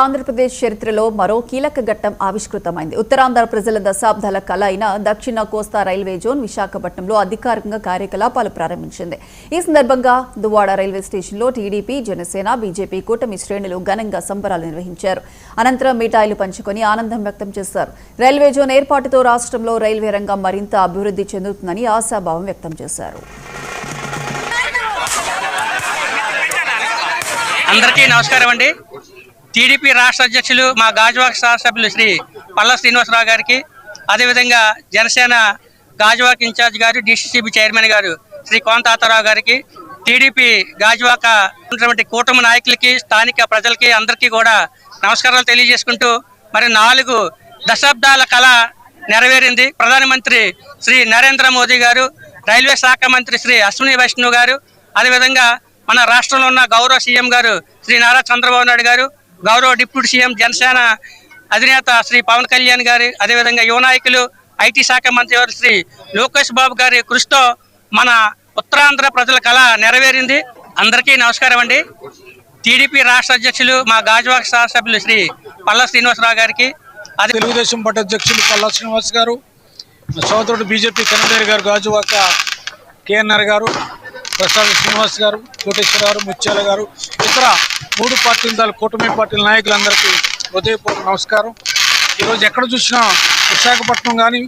ఆంధ్రప్రదేశ్ చరిత్రలో మరో కీలక ఘట్టం ఆవిష్కృతమైంది. ఉత్తరాంధ్ర ప్రజల దశాబ్దాల కల అయిన దక్షిణ కోస్తా రైల్వే జోన్ విశాఖపట్నంలో అధికారికంగా కార్యకలాపాలు ప్రారంభించింది. ఈ సందర్భంగా దువ్వాడ రైల్వే స్టేషన్లో టీడీపీ, జనసేన, బీజేపీ కూటమి శ్రేణులు ఘనంగా సంబరాలు నిర్వహించారు. అనంతరం మిఠాయిలు పంచుకొని ఆనందం వ్యక్తం చేశారు. రైల్వే జోన్ ఏర్పాటుతో రాష్ట్రంలో రైల్వే రంగం మరింత అభివృద్ధి చెందుతుందని ఆశాభావం వ్యక్తం చేశారు. అందరికీ నమస్కారం అండి. టీడీపీ రాష్ట్ర అధ్యక్షులు మా గాజువాక శాసనసభ్యులు శ్రీ పల్లా శ్రీనివాసరావు గారికి, అదేవిధంగా జనసేన గాజువాక ఇన్ఛార్జ్ గారు, డిసిసిబి చైర్మన్ గారు శ్రీ కోనతాతారావు గారికి, టీడీపీ గాజువాక ఉన్నటువంటి కూటమి నాయకులకి, స్థానిక ప్రజలకి అందరికీ కూడా నమస్కారాలు తెలియజేసుకుంటూ, మరి 4 దశాబ్దాల కళ నెరవేరింది. ప్రధానమంత్రి శ్రీ నరేంద్ర మోదీ గారు, రైల్వే శాఖ మంత్రి శ్రీ అశ్విని వైష్ణవ్ గారు, అదేవిధంగా మన రాష్ట్రంలో ఉన్న గౌరవ సీఎం గారు శ్రీ నారా చంద్రబాబు నాయుడు గారు, గౌరవ డిప్యూటీ సీఎం జనసేన అధినేత శ్రీ పవన్ కళ్యాణ్ గారు, అదేవిధంగా యువ నాయకులు ఐటీ శాఖ మంత్రి గారు శ్రీ లోకేష్ బాబు గారి కృషితో మన ఉత్తరాంధ్ర ప్రజల కళ నెరవేరింది. అందరికీ నమస్కారం అండి. టీడీపీ రాష్ట్ర అధ్యక్షులు మా గాజువాక శాసనసభ్యులు శ్రీ పల్లా శ్రీనివాసరావు గారికి, తెలుగుదేశం పార్టీ అధ్యక్షులు పల్లా శ్రీనివాస్ గారు, సోదరుడు బీజేపీ కన్వీనర్ గారు గాజువాక కేఎన్ఆర్ గారు, ప్రసాద్ శ్రీనివాస్ గారు, కోటేశ్వర గారు, ముత్యాల గారు, ఇతర 3 పార్టీల కూటమి పార్టీల నాయకులందరికీ హృదయపూర్వక నమస్కారం. ఈరోజు ఎక్కడ చూసినా విశాఖపట్నం కానీ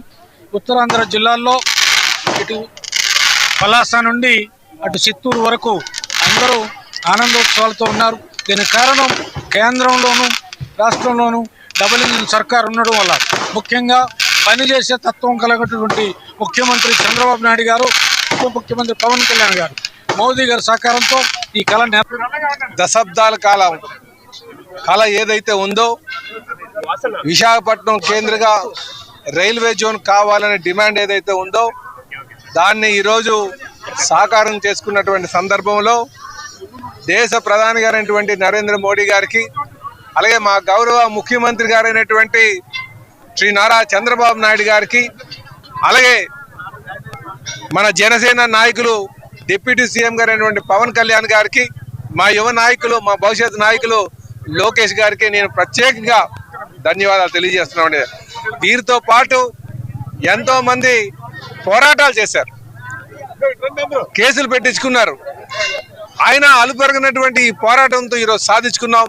ఉత్తరాంధ్ర జిల్లాల్లో ఇటు పలాస నుండి అటు చిత్తూరు వరకు అందరూ ఆనందోత్సవాలతో ఉన్నారు. దీనికి కారణం కేంద్రంలోనూ రాష్ట్రంలోనూ డబుల్ ఇంజిన్ సర్కార్ ఉండడం వల్ల, ముఖ్యంగా పనిచేసే తత్వం కలిగినటువంటి ముఖ్యమంత్రి చంద్రబాబు నాయుడు గారు, ఉప ముఖ్యమంత్రి పవన్ కళ్యాణ్ గారు, మోదీ గారి సహకారంతో ఈ కళ దశాబ్దాల కళ ఏదైతే ఉందో విశాఖపట్నం కేంద్రంగా రైల్వే జోన్ కావాలనే డిమాండ్ ఏదైతే ఉందో దాన్ని ఈరోజు సాకారం చేసుకున్నటువంటి సందర్భంలో దేశ ప్రధాని గారైనటువంటి నరేంద్ర మోడీ గారికి, అలాగే మా గౌరవ ముఖ్యమంత్రి గారైనటువంటి శ్రీ నారా చంద్రబాబు నాయుడు గారికి, అలాగే మన జనసేన నాయకులు డిప్యూటీ సీఎం గారైనటువంటి పవన్ కళ్యాణ్ గారికి, మా యువ నాయకులు, మా భవిష్యత్ నాయకులు లోకేష్ గారికి నేను ప్రత్యేకంగా ధన్యవాదాలు తెలియజేస్తున్నామండి. వీరితో పాటు ఎంతో మంది పోరాటాలు చేశారు, కేసులు పెట్టించుకున్నారు. ఆయన అలుపెరగనటువంటి ఈ పోరాటంతో ఈరోజు సాధించుకున్నాం.